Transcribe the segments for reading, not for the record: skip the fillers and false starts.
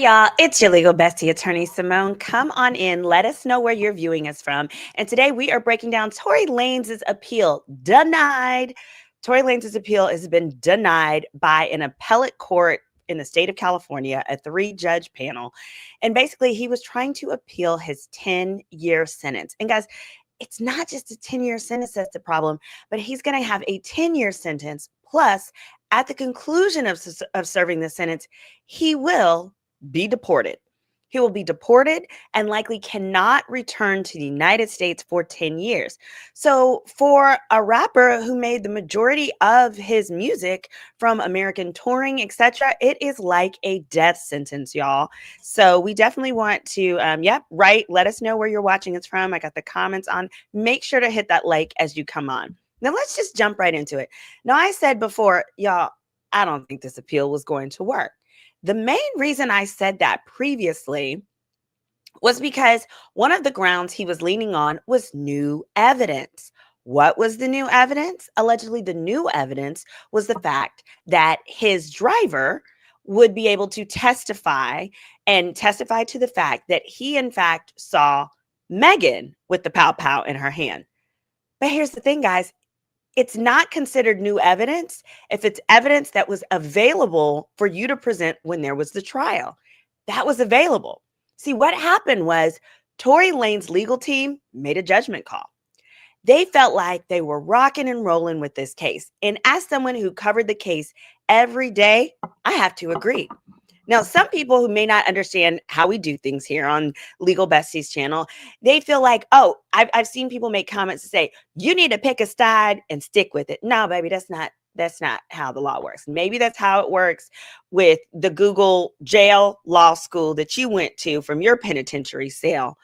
y'all. It's your legal bestie attorney, Symone. Come on in. Let us know where you're viewing us from. And today we are breaking down Tory Lanez's appeal. Denied. Tory Lanez's appeal has been denied by an appellate court in the state of California, a 3-judge panel. And basically, he was trying to appeal his 10-year sentence. And guys, it's not just a 10-year sentence that's the problem, but he's going to have a 10-year sentence. Plus, at the conclusion of serving the sentence, he will be deported. He will be deported and likely cannot return to the United States for 10 years. So for a rapper who made the majority of his music from American touring, etc., it is like a death sentence, y'all. So we definitely want to, let us know where you're watching us from. I got the comments on. Make sure to hit that like as you come on. Now let's just jump right into it. Now I said before, y'all, I don't think this appeal was going to work. The main reason I said that previously was because one of the grounds he was leaning on was new evidence. What was the new evidence? Allegedly, the new evidence was the fact that his driver would be able to testify to the fact that he, in fact, saw Megan with the pow pow in her hand. But here's the thing, guys. It's not considered new evidence if it's evidence that was available for you to present when there was the trial. That was available. See, what happened was Tory Lanez's legal team made a judgment call. They felt like they were rocking and rolling with this case. And as someone who covered the case every day, I have to agree. Now, some people who may not understand how we do things here on Legal Bestie's channel, they feel like, oh, I've seen people make comments to say, you need to pick a side and stick with it. No, baby, that's not how the law works. Maybe that's how it works with the Google jail law school that you went to from your penitentiary cell.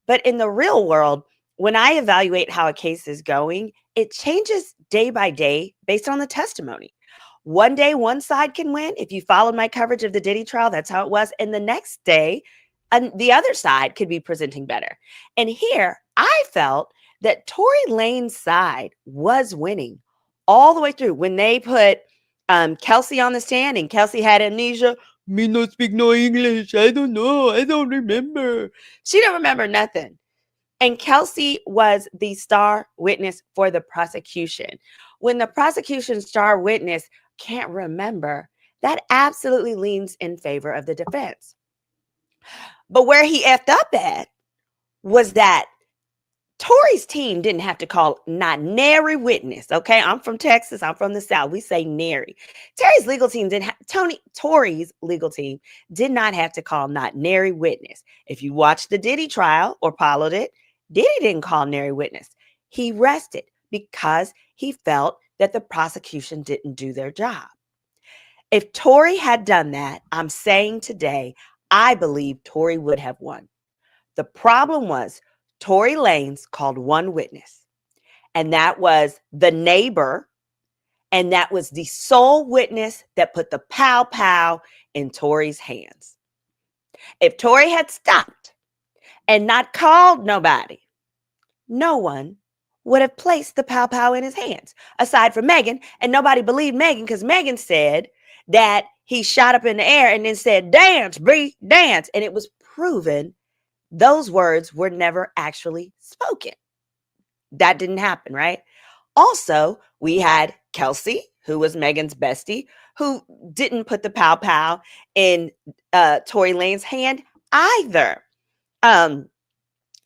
But in the real world, when I evaluate how a case is going, it changes day by day based on the testimony. One day, one side can win. If you followed my coverage of the Diddy trial, that's how it was. And the next day, the other side could be presenting better. And here, I felt that Tory Lanez's side was winning all the way through. When they put Kelsey on the stand and Kelsey had amnesia, me not speak no English. I don't know. I don't remember. She don't remember nothing. And Kelsey was the star witness for the prosecution. When the prosecution's star witness can't remember, that absolutely leans in favor of the defense. But where he effed up at was that Tory's team didn't have to call not nary witness. Okay, I'm from Texas. I'm from the South. We say nary. Tory's legal team did not have to call not nary witness. If you watched the Diddy trial or followed it, Diddy didn't call nary witness. He rested because he felt that the prosecution didn't do their job. If Tory had done that, I'm saying today, I believe Tory would have won. The problem was Tory Lanez called one witness, and that was the neighbor, and that was the sole witness that put the pow pow in Tory's hands. If Tory had stopped and not called nobody, no one would have placed the pow pow in his hands, aside from Megan. And nobody believed Megan because Megan said that he shot up in the air and then said, dance, Bree, dance. And it was proven those words were never actually spoken. That didn't happen, right? Also, we had Kelsey, who was Megan's bestie, who didn't put the pow pow in Tory Lanez's hand either.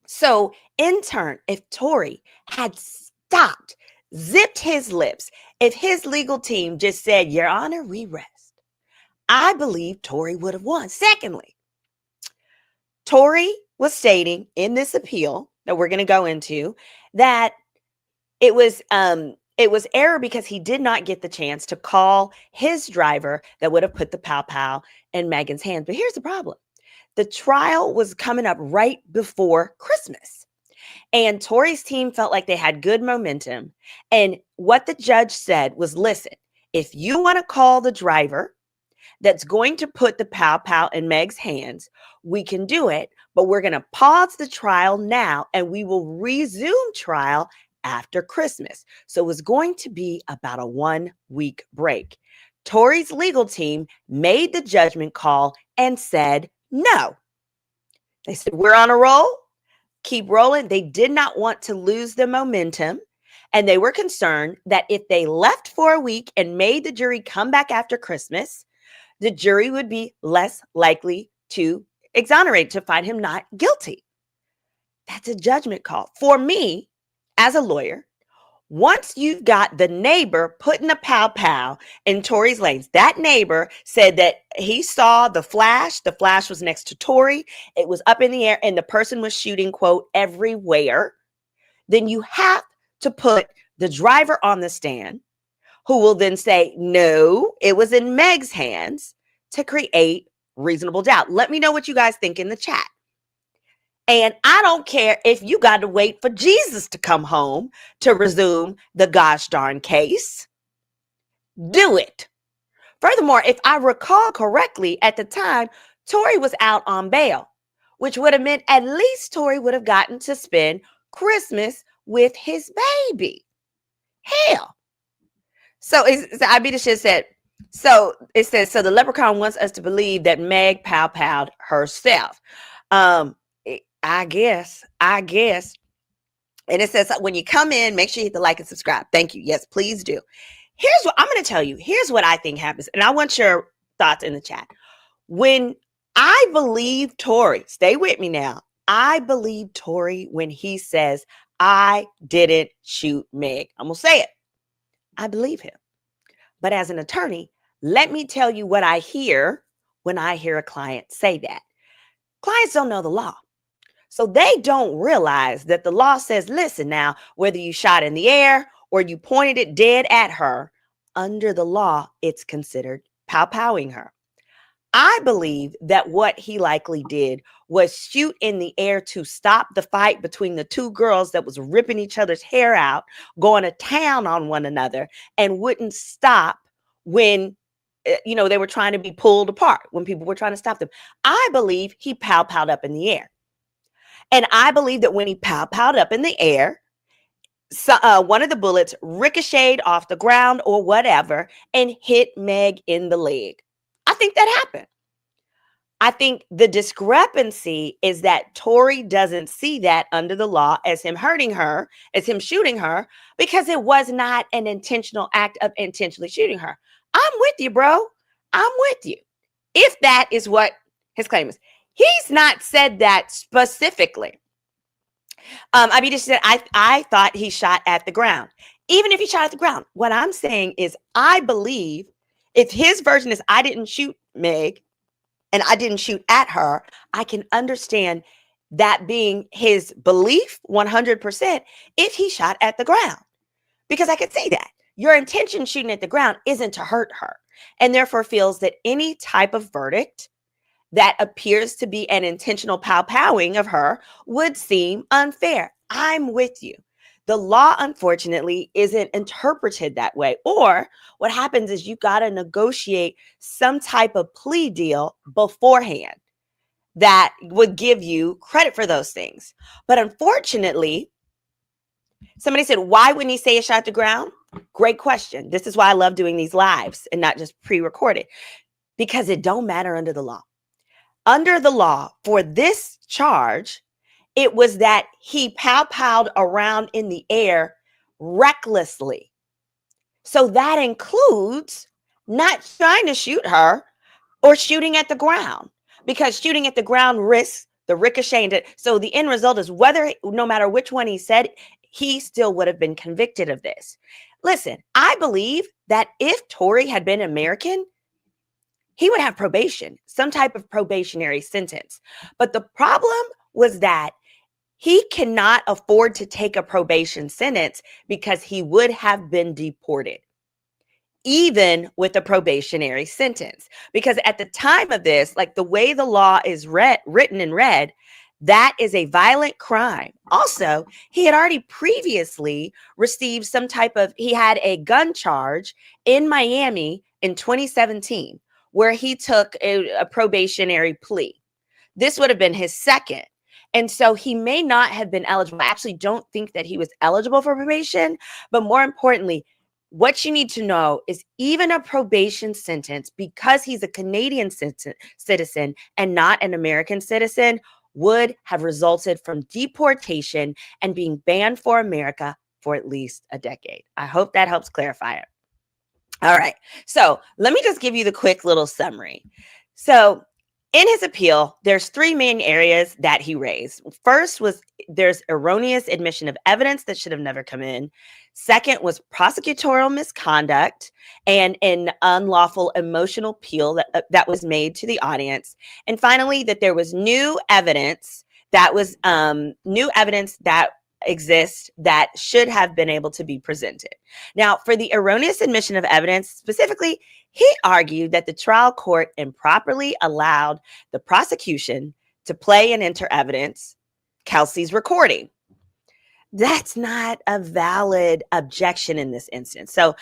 So in turn, if Tory had stopped, zipped his lips, if his legal team just said, Your Honor, we rest, I believe Tory would have won. Secondly, Tory was stating in this appeal that we're going to go into that it was error because he did not get the chance to call his driver that would have put the pow pow in Megan's hands. But here's the problem. The trial was coming up right before Christmas. And Tory's team felt like they had good momentum. And what the judge said was, listen, if you want to call the driver that's going to put the pow pow in Meg's hands, we can do it, but we're going to pause the trial now and we will resume trial after Christmas. So it was going to be about a 1-week break. Tory's legal team made the judgment call and said No. They said, we're on a roll. Keep rolling. They did not want to lose the momentum. And they were concerned that if they left for a week and made the jury come back after Christmas, the jury would be less likely to exonerate, to find him not guilty. That's a judgment call. For me, as a lawyer, once you've got the neighbor putting a pow pow in Tory's lanes, that neighbor said that he saw the flash. The flash was next to Tory. It was up in the air and the person was shooting, quote, everywhere. Then you have to put the driver on the stand, who will then say, no, it was in Meg's hands, to create reasonable doubt. Let me know what you guys think in the chat. And I don't care if you got to wait for Jesus to come home to resume the gosh darn case. Do it. Furthermore, if I recall correctly, at the time, Tory was out on bail, which would have meant at least Tory would have gotten to spend Christmas with his baby. Hell. So Abida should said, so it says, so the leprechaun wants us to believe that Meg pow-powed herself. I guess. And it says, when you come in, make sure you hit the like and subscribe. Thank you. Yes, please do. Here's what I'm going to tell you. Here's what I think happens. And I want your thoughts in the chat. When I believe Tory, stay with me now. I believe Tory when he says, I didn't shoot Meg. I'm going to say it. I believe him. But as an attorney, let me tell you what I hear when I hear a client say that. Clients don't know the law. So they don't realize that the law says, listen now, whether you shot in the air or you pointed it dead at her, under the law, it's considered pow-powing her. I believe that what he likely did was shoot in the air to stop the fight between the two girls that was ripping each other's hair out, going to town on one another, and wouldn't stop when they were trying to be pulled apart, when people were trying to stop them. I believe he pow-powed up in the air. And I believe that when he pow-powed up in the air, one of the bullets ricocheted off the ground or whatever and hit Meg in the leg. I think that happened. I think the discrepancy is that Tory doesn't see that under the law as him hurting her, as him shooting her, because it was not an intentional act of intentionally shooting her. I'm with you, bro. I'm with you. If that is what his claim is. He's not said that specifically. Abida said, I thought he shot at the ground. Even if he shot at the ground, what I'm saying is I believe if his version is I didn't shoot Meg and I didn't shoot at her, I can understand that being his belief 100% if he shot at the ground. Because I could see that. Your intention shooting at the ground isn't to hurt her, and therefore feels that any type of verdict that appears to be an intentional pow-powing of her would seem unfair. I'm with you. The law, unfortunately, isn't interpreted that way. Or what happens is you got to negotiate some type of plea deal beforehand that would give you credit for those things. But unfortunately, somebody said, why wouldn't he say a shot to ground? Great question. This is why I love doing these lives and not just pre-recorded, because it don't matter under the law. Under the law, for this charge, it was that he pow-powed around in the air recklessly. So that includes not trying to shoot her or shooting at the ground, because shooting at the ground risks the ricochet. So the end result is no matter which one he said, he still would have been convicted of this. Listen, I believe that if Tory had been American, he would have probation, some type of probationary sentence. But the problem was that he cannot afford to take a probation sentence because he would have been deported, even with a probationary sentence. Because at the time of this, like the way the law is written and read, that is a violent crime. Also, he had already previously received he had a gun charge in Miami in 2017. Where he took a probationary plea. This would have been his second. And so he may not have been eligible. I actually don't think that he was eligible for probation. But more importantly, what you need to know is even a probation sentence, because he's a Canadian citizen and not an American citizen, would have resulted from deportation and being banned for America for at least a decade. I hope that helps clarify it. All right. So let me just give you the quick little summary. So in his appeal, there's three main areas that he raised. First was there's erroneous admission of evidence that should have never come in. Second was prosecutorial misconduct and an unlawful emotional appeal that was made to the audience. And finally, that there was new evidence that exists that should have been able to be presented. Now, for the erroneous admission of evidence, specifically, he argued that the trial court improperly allowed the prosecution to play and enter evidence, Kelsey's recording. That's not a valid objection in this instance. So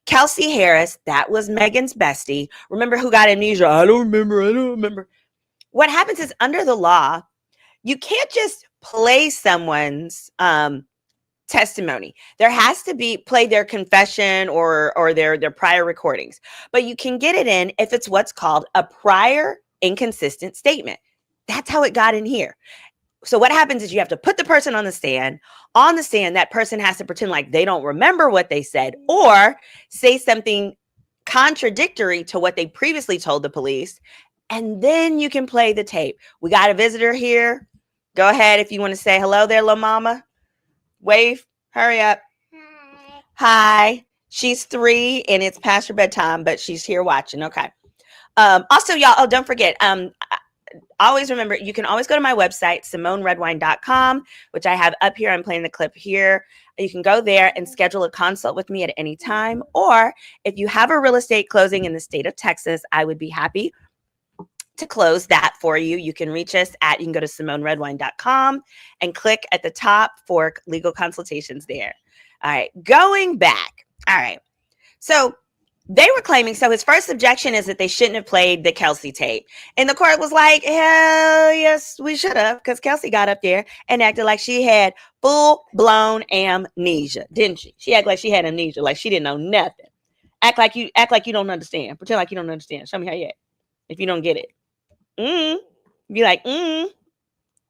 Kelsey Harris, that was Megan's bestie. Remember who got amnesia? I don't remember. What happens is, under the law, you can't just play someone's testimony. There has to be play their confession or their prior recordings. But you can get it in if it's what's called a prior inconsistent statement. That's how it got in here. So what happens is you have to put the person on the stand. On the stand, that person has to pretend like they don't remember what they said or say something contradictory to what they previously told the police. And then you can play the tape. We got a visitor here. Go ahead if you want to say hello there, little mama. Wave. Hurry up. Hi. She's 3 and it's past her bedtime, but she's here watching. Okay. Also, y'all, don't forget, always remember, you can always go to my website, SymoneRedwine.com, which I have up here. I'm playing the clip here. You can go there and schedule a consult with me at any time. Or if you have a real estate closing in the state of Texas, I would be happy to close that for you. You can reach us you can go to SymoneRedwine.com and click at the top for legal consultations there. All right, going back. All right, so they were claiming, so his first objection is that they shouldn't have played the Kelsey tape. And the court was like, hell yes, we should have, because Kelsey got up there and acted like she had full-blown amnesia, didn't she? She acted like she had amnesia, like she didn't know nothing. Act like you don't understand. Pretend like you don't understand. Show me how you act if you don't get it. Be like,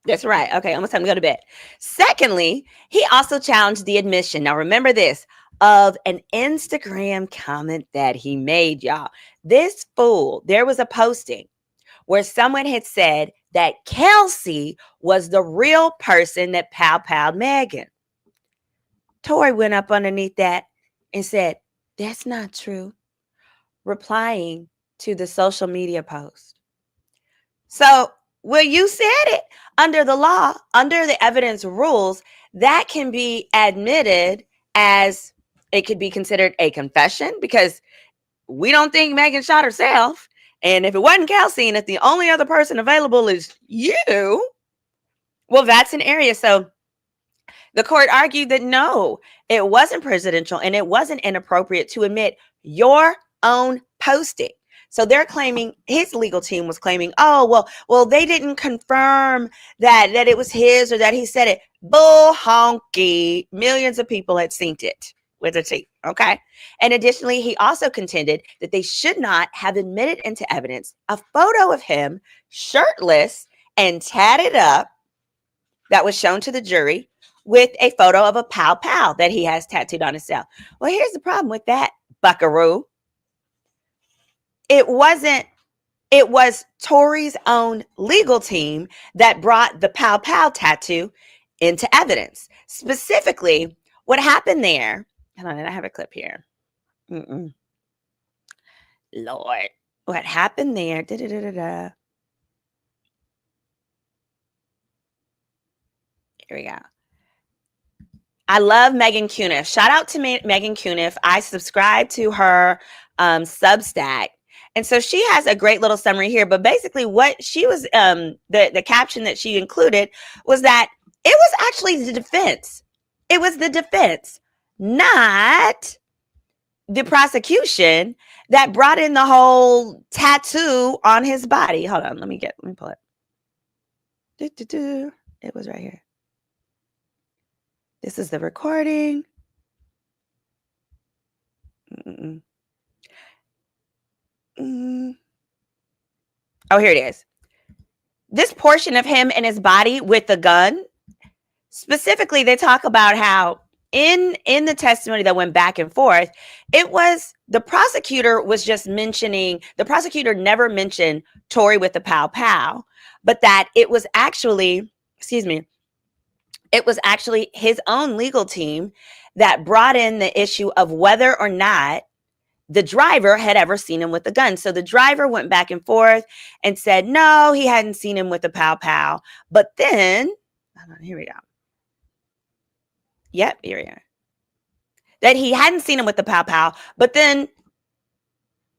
That's right. Okay, almost time to go to bed. Secondly, he also challenged the admission. Now, remember this, of an Instagram comment that he made, y'all. This fool, there was a posting where someone had said that Kelsey was the real person that pal-paled Megan. Tory went up underneath that and said, that's not true, replying to the social media post. So, well, you said it. Under the law, under the evidence rules, that can be admitted as, it could be considered a confession, because we don't think Megan shot herself. And if it wasn't Kelsey, and if the only other person available is you, well, that's an area. So the court argued that no, it wasn't presidential and it wasn't inappropriate to admit your own posting. So they're claiming, his legal team was claiming, oh, well, they didn't confirm that it was his or that he said it. Bull honky. Millions of people had seen it with a T. Okay. And additionally, he also contended that they should not have admitted into evidence a photo of him shirtless and tatted up that was shown to the jury with a photo of a pal that he has tattooed on himself. Well, here's the problem with that, buckaroo. It was Tory's own legal team that brought the pal tattoo into evidence. Specifically, what happened there, hold on, I have a clip here. Lord, what happened there, Here we go. I love Megan Cuniff. Shout out to Megan Cuniff. I subscribe to her Substack. And so she has a great little summary here. But basically what she was, the caption that she included was that it was actually the defense. It was the defense, not the prosecution, that brought in the whole tattoo on his body. Hold on, let me pull it. It was right here. This is the recording. Mm. Oh, here it is. This portion of him and his body with the gun, specifically, they talk about how in the testimony that went back and forth, it was the prosecutor was just mentioning, the prosecutor never mentioned Tory with the pow pow, but that it was actually, excuse me, it was actually his own legal team that brought in the issue of whether or not the driver had ever seen him with a gun. So the driver went back and forth and said, no, he hadn't seen him with a pow pow. But then, hold on, here we go. Yep, here we are. That he hadn't seen him with the pow pow. But then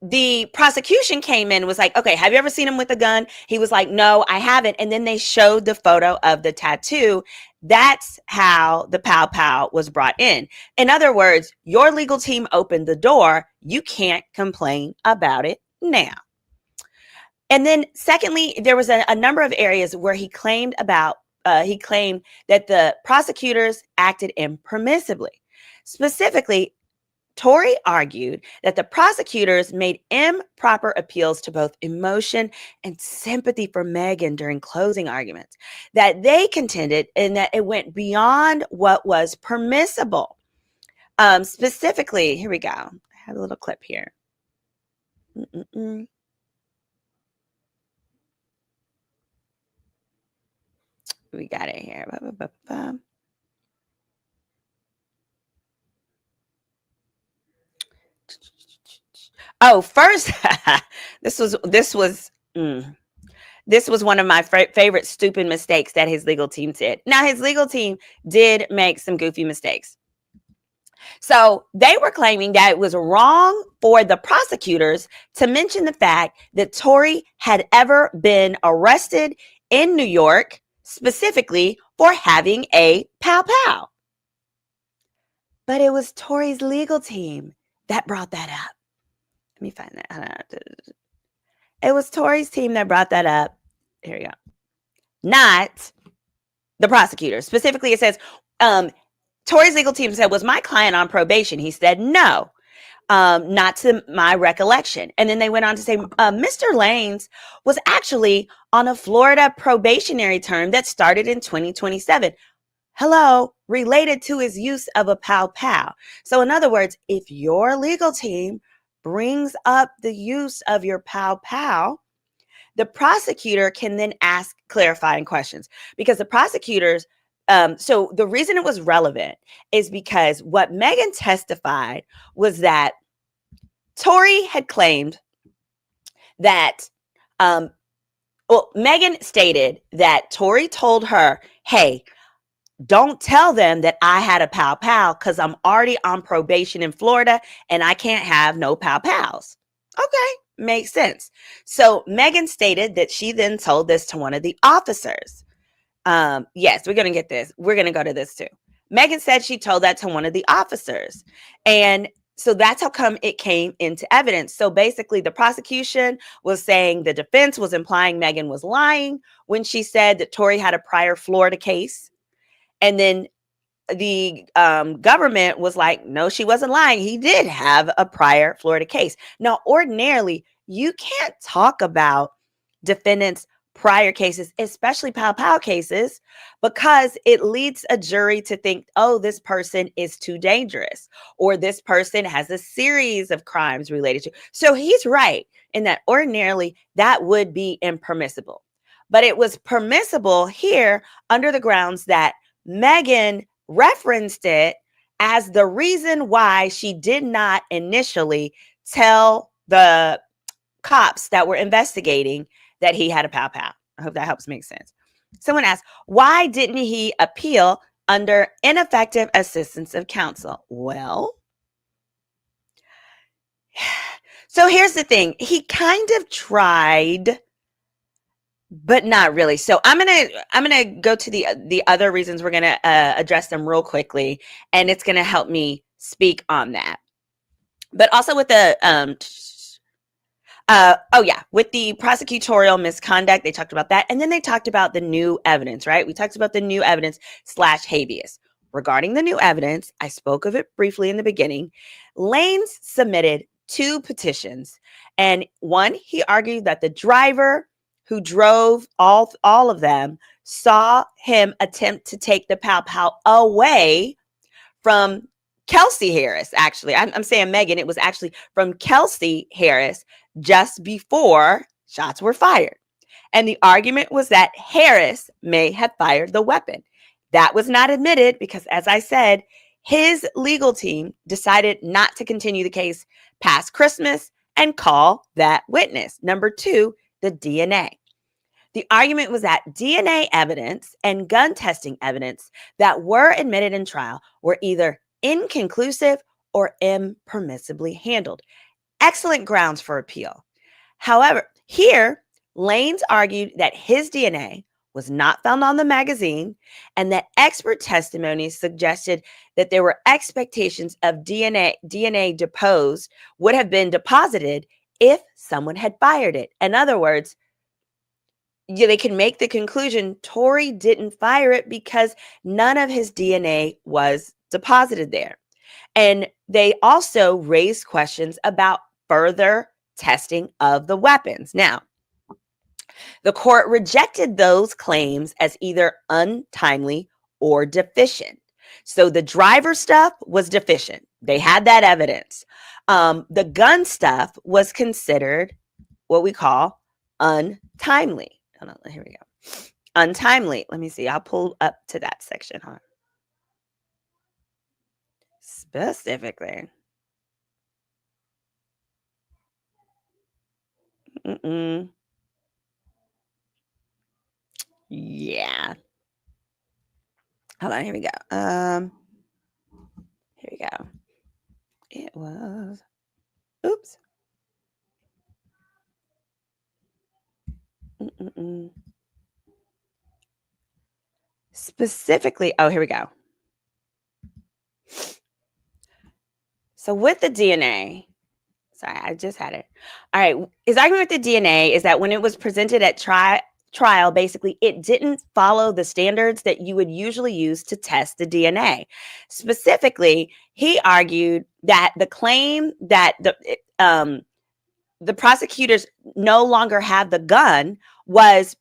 the prosecution came in and was like, okay, have you ever seen him with a gun? He was like, no, I haven't. And then they showed the photo of the tattoo. That's how the pow pow was brought in. In other words, your legal team opened the door. You can't complain about it now. And then secondly, there was a number of areas where he claimed that the prosecutors acted impermissibly. Specifically, Tory argued that the prosecutors made improper appeals to both emotion and sympathy for Meghan during closing arguments, that they contended and that it went beyond what was permissible. Specifically, here we go. I have a little clip here. We got it here. Oh, first, this was one of my favorite stupid mistakes that his legal team did. Now, his legal team did make some goofy mistakes. So they were claiming that it was wrong for the prosecutors to mention the fact that Tory had ever been arrested in New York, specifically for having a pow pow. But it was Tory's legal team that brought that up. Let me find that. It was Tory's team that brought that up. Here we go. Not the prosecutor. Specifically, it says, Tory's legal team said, was my client on probation? He said, no, not to my recollection. And then they went on to say, Mr. Lanez was actually on a Florida probationary term that started in 2027. Hello, related to his use of a pow pow. So in other words, if your legal team brings up the use of your pow pow, the prosecutor can then ask clarifying questions, because the prosecutors, so the reason it was relevant is because what Meghan testified was that Tory had claimed that, Meghan stated that Tory told her, hey, don't tell them that I had a pow pow because I'm already on probation in Florida and I can't have no pow pows. Okay, makes sense. So Meghan stated that she then told this to one of the officers. Yes, we're going to get this. We're going to go to this too. Meghan said she told that to one of the officers. And so that's how come it came into evidence. So basically the prosecution was saying the defense was implying Meghan was lying when she said that Tory had a prior Florida case. And then the government was like, no, she wasn't lying. He did have a prior Florida case. Now, ordinarily, you can't talk about defendants' prior cases, especially pow pow cases, because it leads a jury to think, oh, this person is too dangerous, or this person has a series of crimes related to. So he's right in that ordinarily that would be impermissible. But it was permissible here under the grounds that Meghan referenced it as the reason why she did not initially tell the cops that were investigating that he had a pow pow. I hope that helps make sense. Someone asked, why didn't he appeal under ineffective assistance of counsel? Well, so here's the thing. He kind of tried, but not really. So I'm gonna go to the other reasons. We're gonna address them real quickly, and it's gonna help me speak on that. But also with the with the prosecutorial misconduct, they talked about that, and then they talked about the new evidence. Right? We talked about the new evidence / habeas. regarding the new evidence, I spoke of it briefly in the beginning. Lanez submitted 2 petitions. And one, he argued that the driver who drove all of them saw him attempt to take the pow pow away from Kelsey Harris. Actually, I'm saying Megan. It was actually from Kelsey Harris just before shots were fired. And the argument was that Harris may have fired the weapon. That was not admitted because, as I said, his legal team decided not to continue the case past Christmas and call that witness. Number 2, the DNA. The argument was that DNA evidence and gun testing evidence that were admitted in trial were either inconclusive or impermissibly handled. Excellent grounds for appeal. However, here, Lanez argued that his DNA was not found on the magazine and that expert testimony suggested that there were expectations of DNA deposed would have been deposited if someone had fired it. In other words, they can make the conclusion Tory didn't fire it because none of his DNA was deposited there. And they also raised questions about further testing of the weapons. Now, the court rejected those claims as either untimely or deficient. So the driver stuff was deficient. They had that evidence. The gun stuff was considered what we call untimely. Hold on, here we go. Untimely. Let me see. I'll pull up to that section. Huh? Specifically. Yeah. Hold on. Here we go. Here we go. It was. Oops. Specifically. Oh, here we go. So with the DNA, sorry, I just had it. All right. His argument with the DNA is that when it was presented at trial, basically, it didn't follow the standards that you would usually use to test the DNA. Specifically, he argued that the claim that the prosecutors no longer have the gun was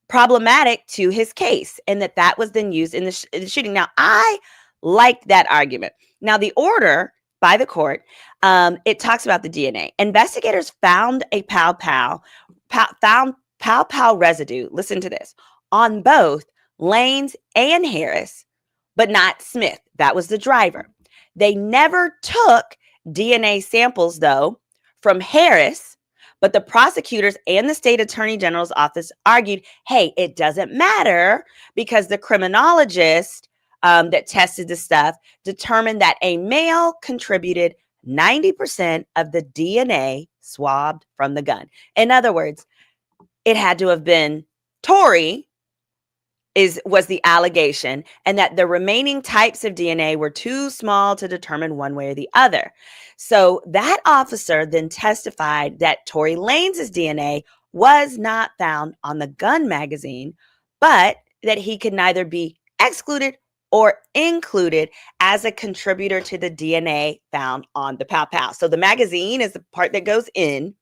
problematic to his case and that was then used in the shooting. Now, I like that argument. Now, the order by the court, it talks about the DNA. Investigators found a pow residue, listen to this, on both Lanez and Harris, but not Smith. That was the driver. They never took DNA samples, though, from Harris, but the prosecutors and the state attorney general's office argued, hey, it doesn't matter because the criminologist that tested the stuff determined that a male contributed 90% of the DNA swabbed from the gun. In other words, it had to have been Tory was the allegation, and that the remaining types of DNA were too small to determine one way or the other. So that officer then testified that Tory Lanez's DNA was not found on the gun magazine, but that he could neither be excluded or included as a contributor to the DNA found on the pow pow. So the magazine is the part that goes in,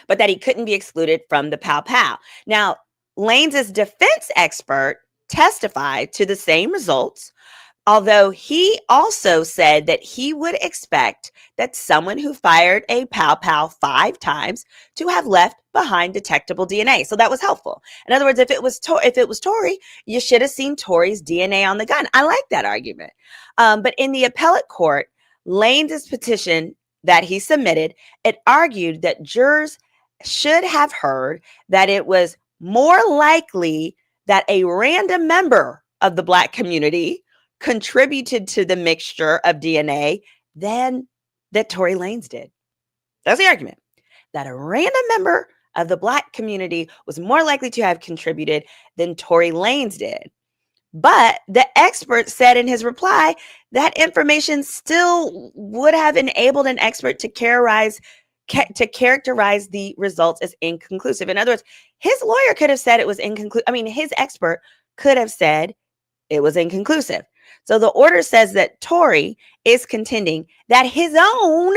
but that he couldn't be excluded from the pow pow. Now, Lanez's defense expert testified to the same results, although he also said that he would expect that someone who fired a pow pow 5 times to have left behind detectable DNA. So that was helpful. In other words, if it was Tory, you should have seen Tory's DNA on the gun. I like that argument. But in the appellate court, Lanez's petition that he submitted, it argued that jurors should have heard that it was more likely that a random member of the Black community contributed to the mixture of DNA than that Tory Lanez did. That's the argument. That a random member of the Black community was more likely to have contributed than Tory Lanez did. But the expert said in his reply that information still would have enabled an expert to characterize the results as inconclusive. In other words, his lawyer could have said it was inconclusive. I mean, his expert could have said it was inconclusive. So the order says that Tory is contending that his own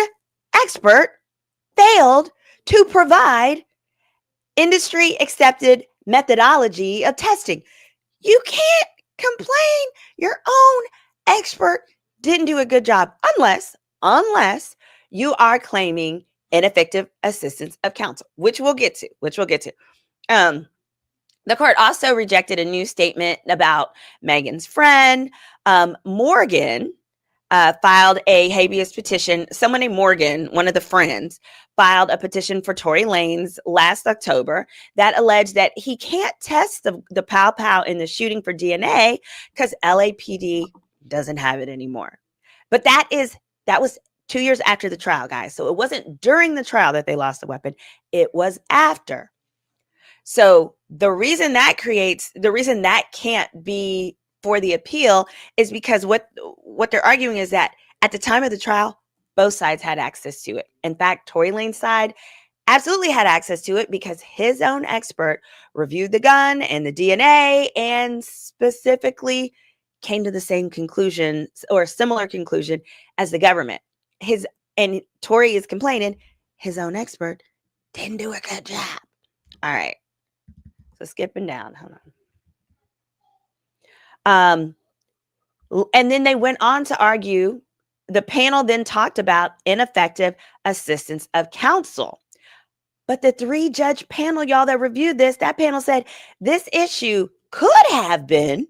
expert failed to provide industry accepted methodology of testing. You can't complain your own expert didn't do a good job unless you are claiming ineffective assistance of counsel, which we'll get to. Um, the court also rejected a new statement about Megan's friend. Morgan filed a habeas petition. Someone named Morgan, one of the friends, filed a petition for Tory Lanez last October that alleged that he can't test the pow pow in the shooting for DNA because LAPD doesn't have it anymore. But that was 2 years after the trial, guys. So it wasn't during the trial that they lost the weapon. It was after. So the reason that can't be for the appeal is because what they're arguing is that at the time of the trial, both sides had access to it. In fact, Tory Lane's side absolutely had access to it because his own expert reviewed the gun and the DNA and specifically came to the same conclusion or a similar conclusion as the government. And Tory is complaining his own expert didn't do a good job. All right. So skipping down. Hold on. And then they went on to argue. The panel then talked about ineffective assistance of counsel. But the 3-judge panel, y'all, that reviewed this, that panel said this issue could have been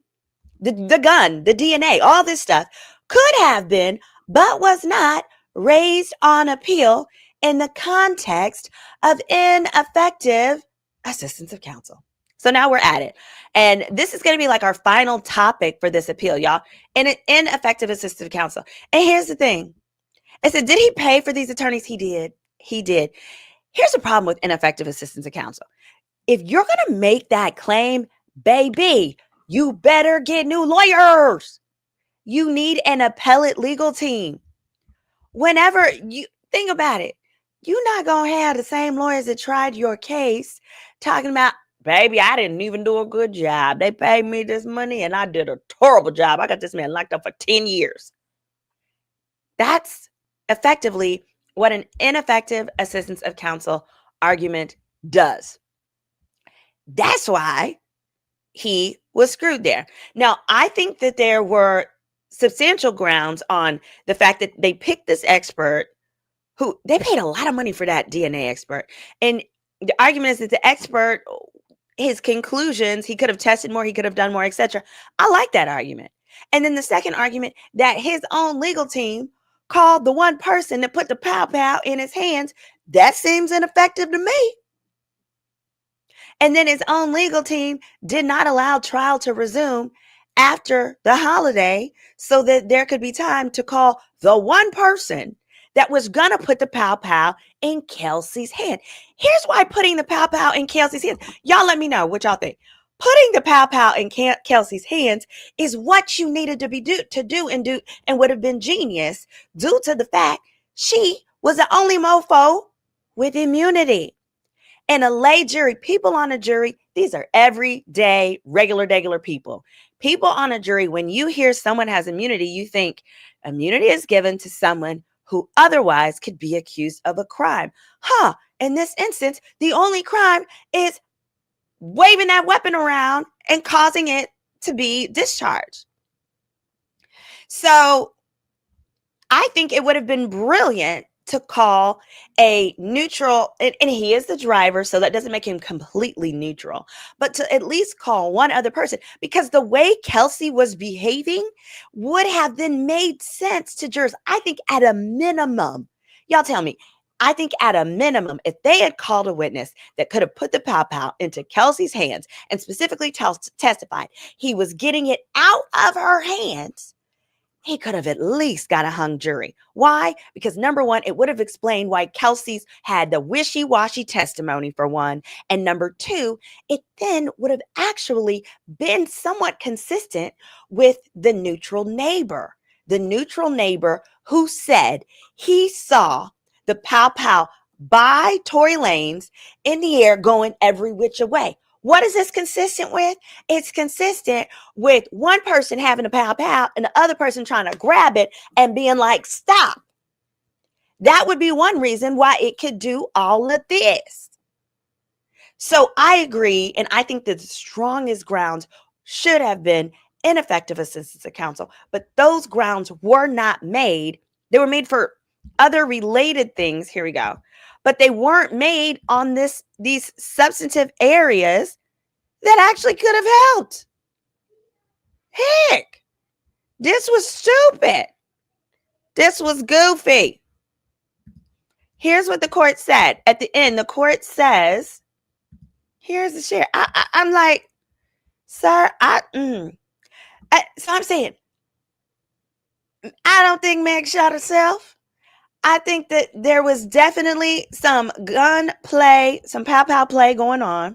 the gun, the DNA, all this stuff could have been, but was not raised on appeal in the context of ineffective assistance of counsel. So now we're at it. And this is going to be like our final topic for this appeal, y'all. Ineffective assistance of counsel. And here's the thing. I said, did he pay for these attorneys? He did. He did. Here's the problem with ineffective assistance of counsel. If you're going to make that claim, baby, you better get new lawyers. You need an appellate legal team. Whenever you think about it, you're not going to have the same lawyers that tried your case talking about, baby, I didn't even do a good job. They paid me this money and I did a terrible job. I got this man locked up for 10 years. That's effectively what an ineffective assistance of counsel argument does. That's why he was screwed there. Now, I think that there were substantial grounds on the fact that they picked this expert who they paid a lot of money for that DNA expert. And the argument is that the expert, his conclusions, he could have tested more, he could have done more, etc. I like that argument. And then the second argument that his own legal team called the one person that put the pow pow in his hands, that seems ineffective to me. And then his own legal team did not allow trial to resume after the holiday so that there could be time to call the one person that was going to put the pow pow in Kelsey's hand. Here's why putting the pow pow in Kelsey's hands. Y'all let me know what y'all think. Putting the pow pow in Kelsey's hands is what you needed to do and would have been genius due to the fact she was the only mofo with immunity. And a lay jury, people on a jury, these are everyday, regular people. People on a jury, when you hear someone has immunity, you think immunity is given to someone who otherwise could be accused of a crime. In this instance, the only crime is waving that weapon around and causing it to be discharged. So I think it would have been brilliant to call a neutral, and he is the driver, so that doesn't make him completely neutral, but to at least call one other person, because the way Kelsey was behaving would have then made sense to jurors. I think at a minimum, y'all tell me, I think at a minimum, if they had called a witness that could have put the pow pow into Kelsey's hands and specifically testified he was getting it out of her hands, he could have at least got a hung jury. Why? Because number one, it would have explained why Kelsey's had the wishy-washy testimony, for one. And number two, it then would have actually been somewhat consistent with the neutral neighbor. The neutral neighbor who said he saw the pow pow by Tory Lanez in the air going every which way. What is this consistent with? It's consistent with one person having a pow pow and the other person trying to grab it and being like, stop. That would be one reason why it could do all of this. So I agree, and I think that the strongest grounds should have been ineffective assistance of counsel, but those grounds were not made. They were made for other related things. Here we go. But they weren't made on these substantive areas that actually could have helped. Heck, this was stupid. This was goofy. Here's what the court said. At the end, the court says, here's the share. I'm like, sir, so I'm saying, I don't think Meg shot herself. I think that there was definitely some gun play, some pow play going on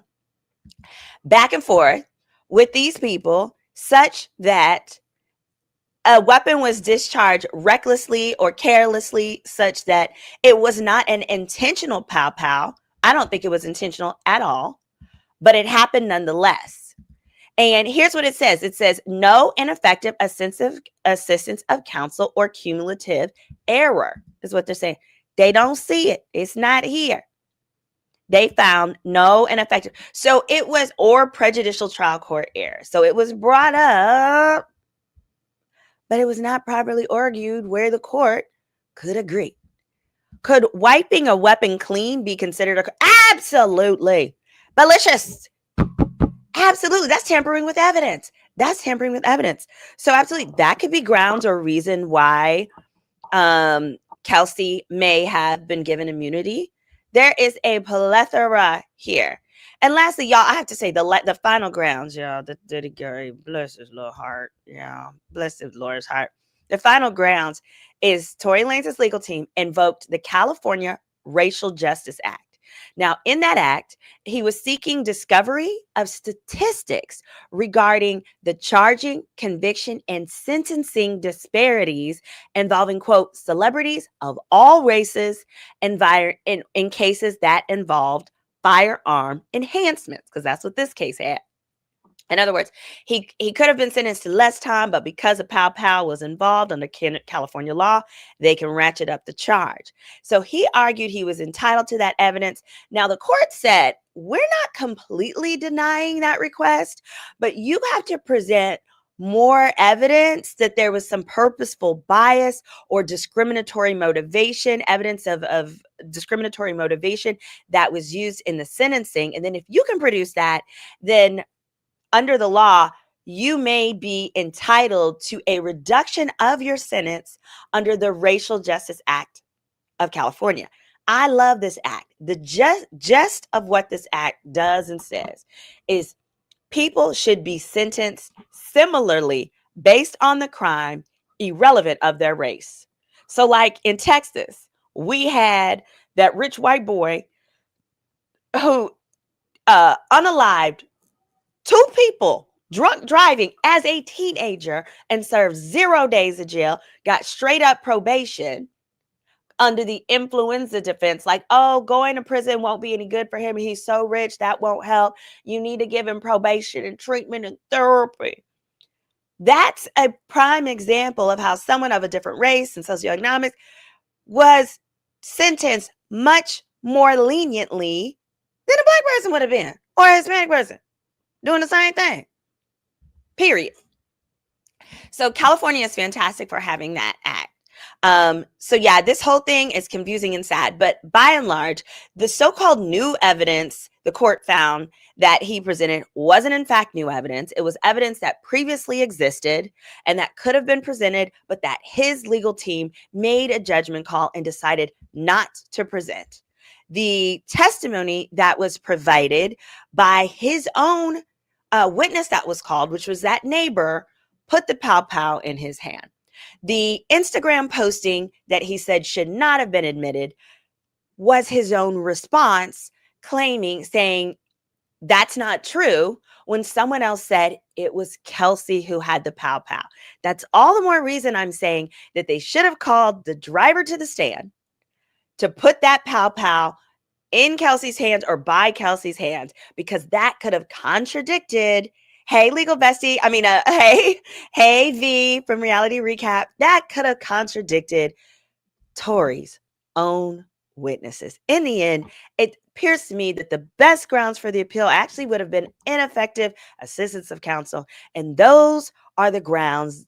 back and forth with these people, such that a weapon was discharged recklessly or carelessly, such that it was not an intentional pow. I don't think it was intentional at all, but it happened nonetheless. And here's what it says. It says, no ineffective assistance of counsel or cumulative error is what they're saying. They don't see it. It's not here. They found no ineffective. So it was, or prejudicial trial court error. So it was brought up, but it was not properly argued where the court could agree. Could wiping a weapon clean be considered absolutely malicious? Absolutely. That's tampering with evidence. So absolutely, that could be grounds or reason why Kelsey may have been given immunity. There is a plethora here. And lastly, y'all, I have to say the final grounds, y'all, the Diddy Gary, bless his little heart. Yeah, bless his Lord's heart. The final grounds is Tory Lanez's legal team invoked the California Racial Justice Act. Now, in that act, he was seeking discovery of statistics regarding the charging, conviction, and sentencing disparities involving, quote, celebrities of all races in cases that involved firearm enhancements, because that's what this case had. In other words, he could have been sentenced to less time, but because a pow was involved under California law, they can ratchet up the charge. So he argued he was entitled to that evidence. Now, the court said, we're not completely denying that request, but you have to present more evidence that there was some purposeful bias or discriminatory motivation, evidence of discriminatory motivation that was used in the sentencing. And then if you can produce that, then under the law, you may be entitled to a reduction of your sentence under the Racial Justice Act of California. I love this act. The gist of what this act does and says is people should be sentenced similarly based on the crime, irrelevant of their race. So like in Texas, we had that rich white boy who unalived 2 people drunk driving as a teenager and served 0 days of jail, got straight up probation under the influenza defense. Like, oh, going to prison won't be any good for him. He's so rich, that won't help. You need to give him probation and treatment and therapy. That's a prime example of how someone of a different race and socioeconomics was sentenced much more leniently than a Black person would have been, or a Hispanic person doing the same thing, period. So California is fantastic for having that act. So yeah, this whole thing is confusing and sad, but by and large, the so-called new evidence the court found that he presented wasn't in fact new evidence. It was evidence that previously existed and that could have been presented, but that his legal team made a judgment call and decided not to present. The testimony that was provided by his own witness that was called, which was that neighbor, put the pow in his hand. The Instagram posting that he said should not have been admitted was his own response, saying that's not true, when someone else said it was Kelsey who had the pow. That's all the more reason I'm saying that they should have called the driver to the stand to put that pow in Kelsey's hands or by Kelsey's hands, because that could have contradicted. Hey, legal bestie. I mean, hey, V from Reality Recap. That could have contradicted Tory's own witnesses. In the end, it appears to me that the best grounds for the appeal actually would have been ineffective assistance of counsel. And those are the grounds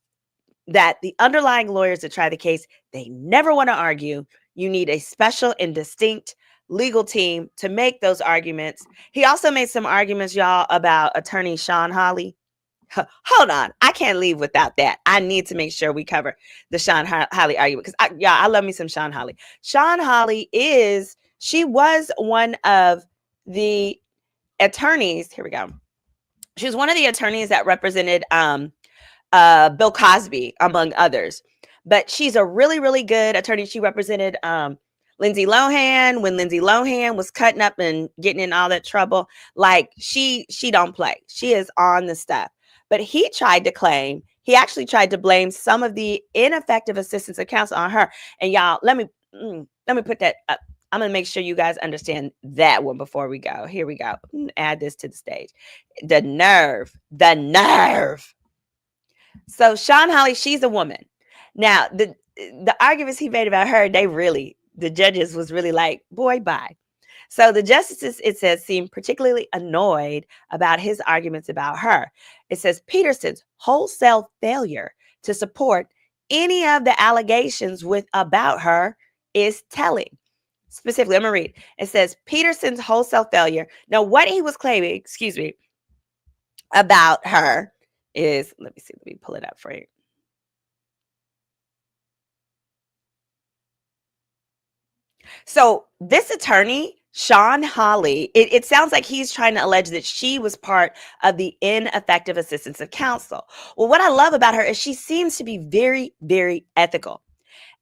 that the underlying lawyers that try the case, they never want to argue. You need a special and distinct legal team to make those arguments. He also made some arguments, y'all, about attorney Sean Hawley. Hold on. I can't leave without that. I need to make sure we cover the Sean Hawley argument because I love me some Sean Hawley. Sean Hawley she was one of the attorneys. Here we go. She was one of the attorneys that represented Bill Cosby, among others. But she's a really, really good attorney. She represented Lindsay Lohan when Lindsay Lohan was cutting up and getting in all that trouble. Like she don't play. She is on the stuff. But he actually tried to blame some of the ineffective assistance of counsel on her. And y'all, let me put that up. I'm going to make sure you guys understand that one before we go. Here we go. Add this to the stage. The nerve. So Sean Hawley, she's a woman. Now, the arguments he made about her, the judges was really like, boy, bye. So the justices, it says, seemed particularly annoyed about his arguments about her. It says Peterson's wholesale failure to support any of the allegations about her is telling. Specifically, I'm going to read. It says Peterson's wholesale failure. Now, what he was claiming, about her is, let me pull it up for you. So this attorney, Sean Hawley, it sounds like he's trying to allege that she was part of the ineffective assistance of counsel. Well, what I love about her is she seems to be very, very ethical.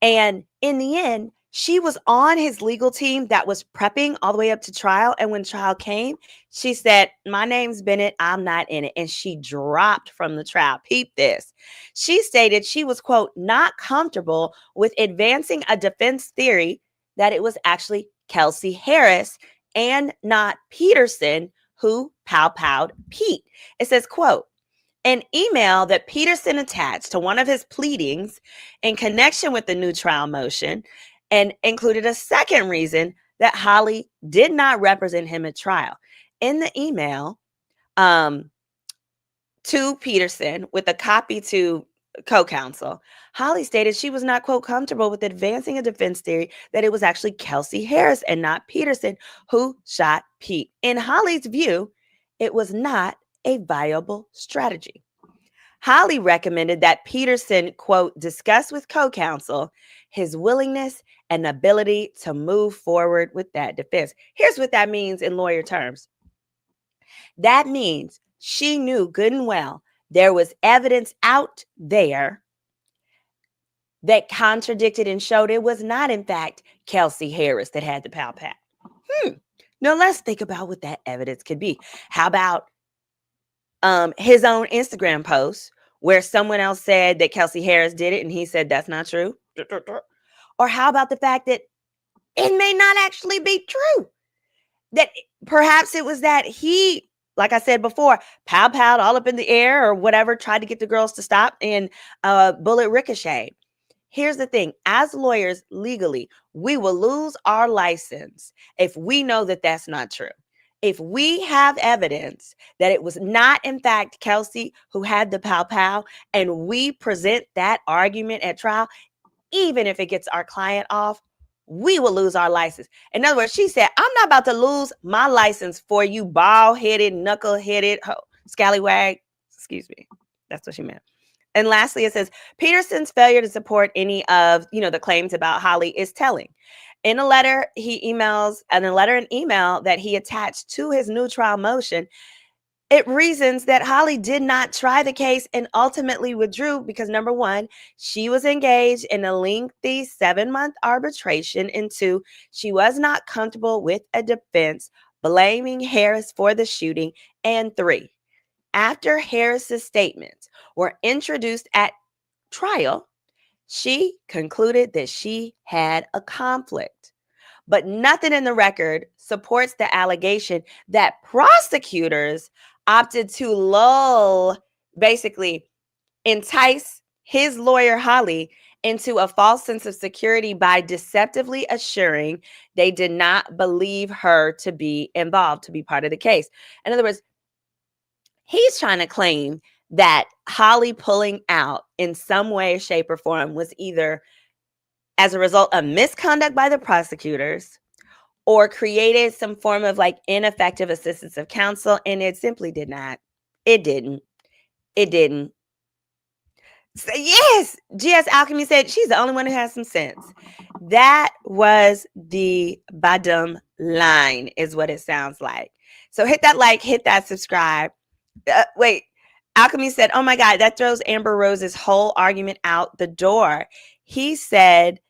And in the end, she was on his legal team that was prepping all the way up to trial. And when trial came, she said, my name's Bennett. I'm not in it. And she dropped from the trial. Peep this. She stated she was, quote, not comfortable with advancing a defense theory that it was actually Kelsey Harris and not Peterson who pow-powed Pete. It says, quote, an email that Peterson attached to one of his pleadings in connection with the new trial motion and included a second reason that Hawley did not represent him at trial. In the email to Peterson with a copy to co-counsel, Hawley stated she was not, quote, comfortable with advancing a defense theory that it was actually Kelsey Harris and not Peterson who shot Pete. In Hawley's view, it was not a viable strategy. Hawley recommended that Peterson, quote, discuss with co-counsel his willingness and ability to move forward with that defense. Here's what that means in lawyer terms. That means she knew good and well there was evidence out there that contradicted and showed it was not, in fact, Kelsey Harris that had the pow-pow. Now let's think about what that evidence could be. How about his own Instagram post where someone else said that Kelsey Harris did it and he said that's not true? Or how about the fact that it may not actually be true? That perhaps it was that he, like I said before, pow-powed all up in the air or whatever, tried to get the girls to stop and bullet ricochet. Here's the thing. As lawyers, legally, we will lose our license if we know that that's not true. If we have evidence that it was not, in fact, Kelsey who had the pow-pow, and we present that argument at trial, even if it gets our client off, we will lose our license. In other words, she said, I'm not about to lose my license for you bald-headed, knuckle-headed scallywag. Excuse me. That's what she meant. And lastly, it says, Peterson's failure to support any of, the claims about Hawley is telling. In a letter and email that he attached to his new trial motion, it reasons that Hawley did not try the case and ultimately withdrew because, number one, she was engaged in a lengthy 7-month arbitration, and 2, she was not comfortable with a defense blaming Harris for the shooting, and 3, after Harris's statements were introduced at trial, she concluded that she had a conflict. but nothing in the record supports the allegation that prosecutors opted to basically entice his lawyer, Holly, into a false sense of security by deceptively assuring they did not believe her to be involved, to be part of the case. In other words, he's trying to claim that Holly pulling out in some way, shape, or form was either as a result of misconduct by the prosecutors or created some form of like ineffective assistance of counsel, and it simply did not. It didn't. It didn't. So, yes, GS Alchemy said she's the only one who has some sense. That was the bottom line, is what it sounds like. So hit that like, hit that subscribe. Wait, Alchemy said, oh my God, that throws Amber Rose's whole argument out the door. He said,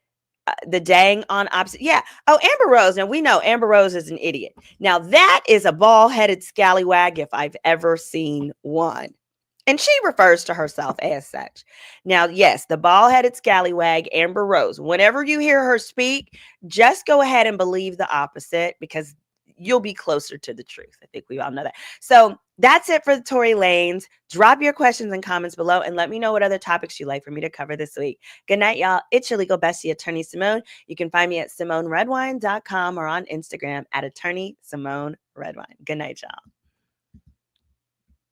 the dang on opposite. Yeah. Oh, Amber Rose. Now we know Amber Rose is an idiot. Now that is a bald-headed scallywag if I've ever seen one. And she refers to herself as such. Now, yes, the bald-headed scallywag, Amber Rose, whenever you hear her speak, just go ahead and believe the opposite because you'll be closer to the truth. I think we all know that. So that's it for the Tory Lanez. Drop your questions and comments below and let me know what other topics you'd like for me to cover this week. Good night, y'all. It's your legal bestie, Attorney Symone. You can find me at SymoneRedwine.com or on Instagram at Attorney Symone Redwine. Good night, y'all.